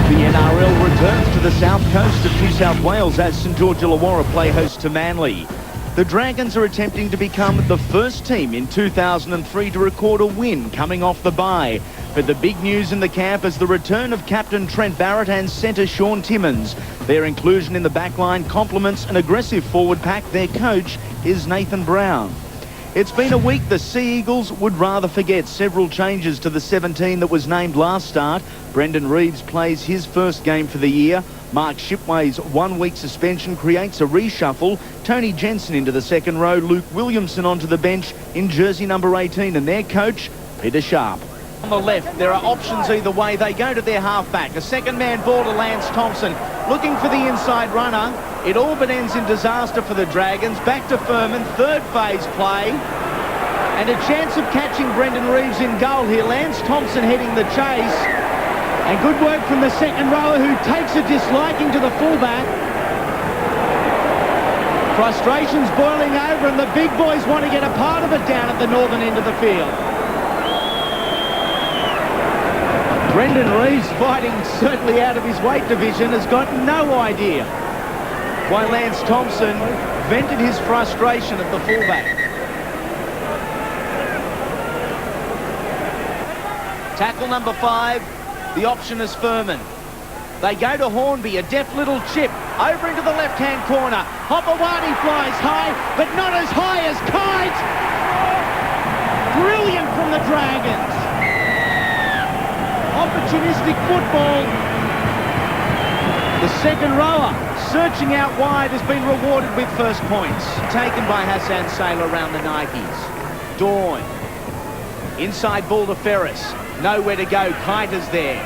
The NRL returns to the south coast of New South Wales as St George Illawarra play host to Manly. The Dragons are attempting to become the first team in 2003 to record a win coming off the bye. But the big news in the camp is the return of captain Trent Barrett and centre Shaun Timmins. Their inclusion in the backline complements an aggressive forward pack. Their coach is Nathan Brown. It's been a week the Sea Eagles would rather forget. Several changes to the 17 that was named last start. Brendan Reeves plays his first game for the year. Mark Shipway's 1 week suspension creates a reshuffle. Tony Jensen into the second row. Luke Williamson onto the bench in jersey number 18, and their coach, Peter Sharp. On the left, there are options either way. They go to their halfback. A second-man ball to Lance Thompson. Looking for the inside runner. It all but ends in disaster for the Dragons. Back to Furman, third phase play. And a chance of catching Brendan Reeves in goal here. Lance Thompson heading the chase. And good work from the second rower who takes a disliking to the fullback. Frustration's boiling over and the big boys want to get a part of it down at the northern end of the field. Brendan Reeves, fighting certainly out of his weight division, has got no idea why Lance Thompson vented his frustration at the fullback. Tackle number 5, the option is Furman. They go to Hornby, a deft little chip, over into the left-hand corner. Hopewadi flies high, but not as high as Kite. Brilliant from the Dragons. Opportunistic football. The second rower, searching out wide, has been rewarded with first points. Taken by Hassan Saylor around the Nikes. Dawn. Inside ball to Ferris. Nowhere to go. Kite is there.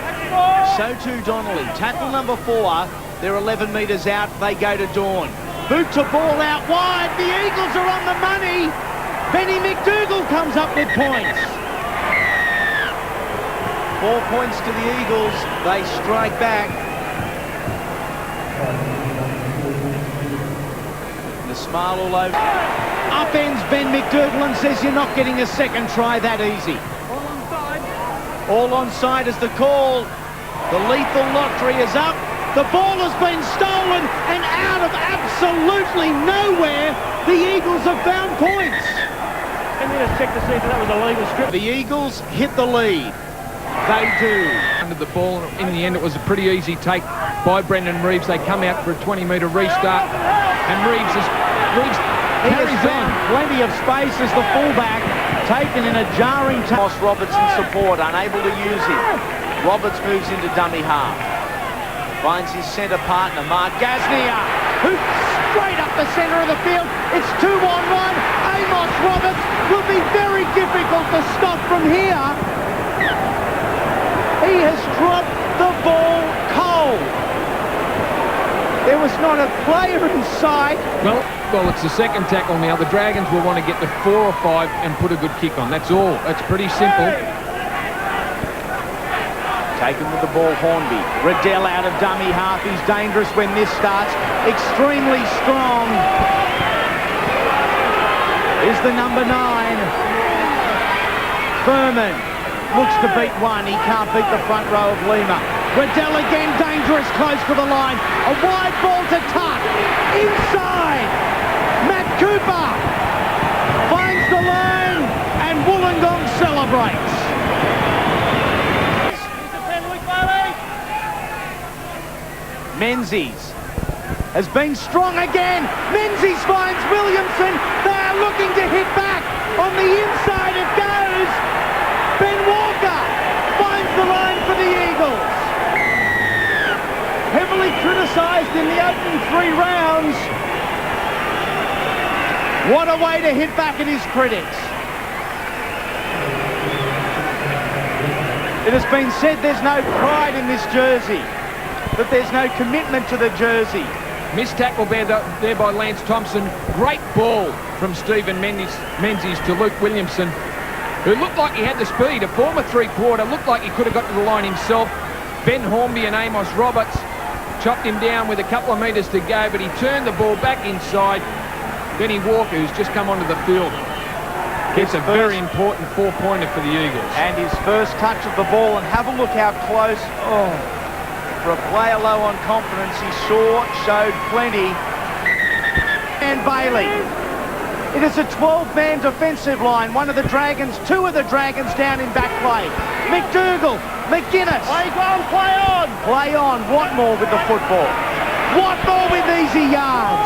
So too Donnelly. Tackle number 4. They're 11 metres out. They go to Dawn. Boot to ball out wide. The Eagles are on the money. Benny McDougall comes up with points. 4 points to the Eagles. They strike back. The smile all over. Upends Ben McDougall and says you're not getting a second try that easy. All onside. All onside is the call. The lethal lottery is up. The ball has been stolen and out of absolutely nowhere, the Eagles have found points. Can we just check to see if that was a legal strip? The Eagles hit the lead. They do. Under the ball, in the end it was a pretty easy take by Brendan Reeves. They come out for a 20-metre restart and Reeves carries on. Plenty of space as the fullback, taken in a jarring toss. Robertson support, unable to use him. Roberts moves into dummy half. Finds his centre partner, Mark Gasnier, who straight up the centre of the field. It's 2-on-1. Amos Roberts will be very difficult to stop from here. He has dropped the ball cold. There was not a player in sight. Well, it's the second tackle now. The Dragons will want to get to 4 or 5 and put a good kick on. That's all. That's pretty simple. Taken with the ball, Hornby. Riddell out of dummy half. He's dangerous when this starts. Extremely strong is the number 9. Furman looks to beat one. He can't beat the front row of Lima. Riddell again, dangerous, close to the line. A wide ball to Tuck. Inside. Matt Cooper finds the line and Wollongong celebrates. Menzies has been strong again. Menzies finds Williamson. They are looking to hit back. On the inside it goes. Ben Walker finds the line for the Eagles. Heavily criticised in the opening 3 rounds. What a way to hit back at his critics. It has been said there's no pride in this jersey, that there's no commitment to the jersey. Missed tackle there by Lance Thompson. Great ball from Stephen Menzies to Luke Williamson, who looked like he had the speed. A former three-quarter, looked like he could have got to the line himself. Ben Hornby and Amos Roberts chopped him down with a couple of metres to go, but he turned the ball back inside. Benny Walker, who's just come onto the field, gets a very important 4-pointer for the Eagles. And his first touch of the ball, and have a look how close. Oh, For a player low on confidence, he sure showed plenty. And Bailey. It is a 12-man defensive line. One of the Dragons, two of the Dragons down in back play. McDougall, McGuinness. Play on, play on. Play on. Watmore with the football. Watmore with easy yards.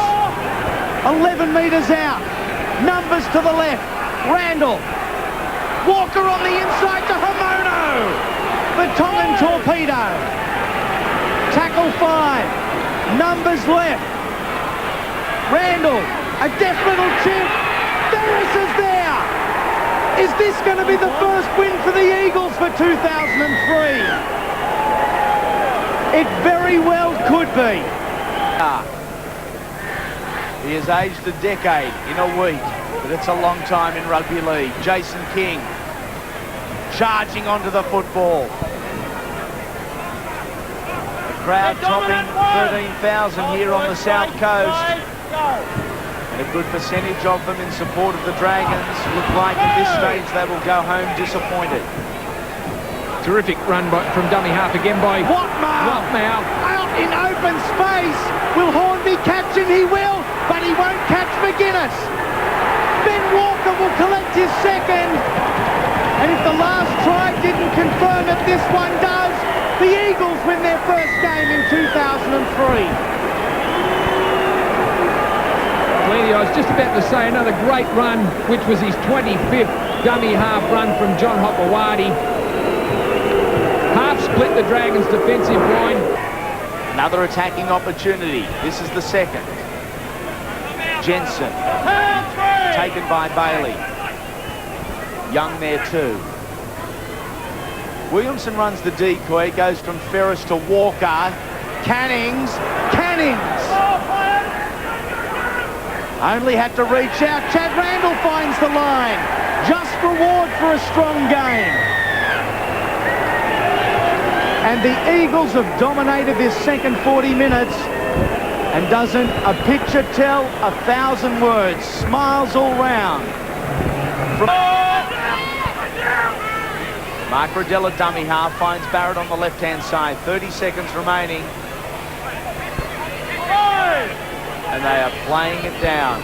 11 metres out. Numbers to the left. Randall. Walker on the inside to Hamono. The Tongan torpedo. Tackle 5. Numbers left. Randall. A deft little chip. Ferris is there. Is this going to be the first win for the Eagles for 2003? It very well could be. He has aged a decade in a week, but it's a long time in rugby league. Jason King charging onto the football. The crowd topping 13,000 here on the South Coast. And a good percentage of them in support of the Dragons. Look like at this stage they will go home disappointed. Terrific run from dummy half again by Watmore. Out in open space. Will Hornby catch him? He will, but he won't catch McGuinness. Ben Walker will collect his second. And if the last try didn't confirm it, this one does. The Eagles win their first game in 2003. I was just about to say another great run, which was his 25th dummy half run from John Hopewadi. Half split the Dragons' defensive line. Another attacking opportunity. This is the second. Jensen. Taken by Bailey. Young there too. Williamson runs the decoy, goes from Ferris to Walker. Cannings. Only had to reach out. Chad Randall finds the line. Just reward for a strong game. And the Eagles have dominated this second 40 minutes. And doesn't a picture tell 1,000 words? Smiles all round. Mark Riddell, dummy half, finds Barrett on the left-hand side. 30 seconds remaining. And they are playing it down.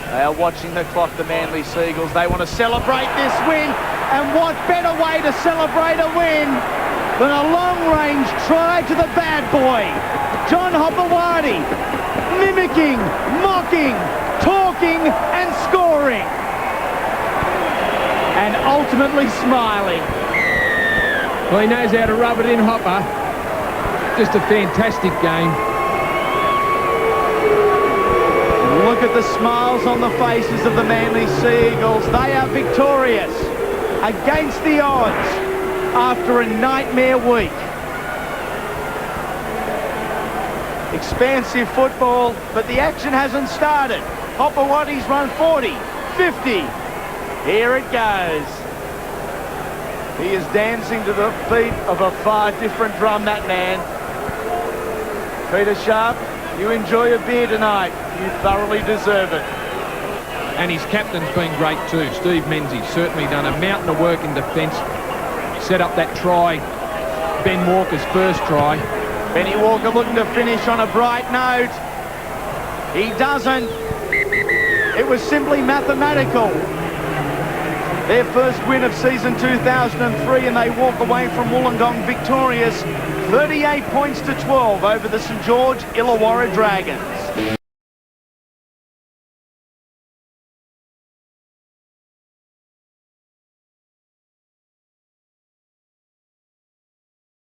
They are watching the clock, the Manly Seagulls. They want to celebrate this win. And what better way to celebrate a win than a long-range try to the bad boy. John Hopewadi mimicking, mocking, talking and scoring. And ultimately smiling. Well, he knows how to rub it in, Hopper. Just a fantastic game. Look at the smiles on the faces of the Manly Seagulls. They are victorious against the odds after a nightmare week. Expansive football, but the action hasn't started. Hopewadi's run 40, 50. Here it goes. He is dancing to the beat of a far different drum, that man. Peter Sharp, you enjoy a beer tonight. You thoroughly deserve it. And his captain's been great too. Steve Menzies certainly done a mountain of work in defence. Set up that try, Ben Walker's first try. Benny Walker looking to finish on a bright note. He doesn't. It was simply mathematical. Their first win of season 2003, and they walk away from Wollongong victorious, 38 points to 12 over the St George Illawarra Dragons.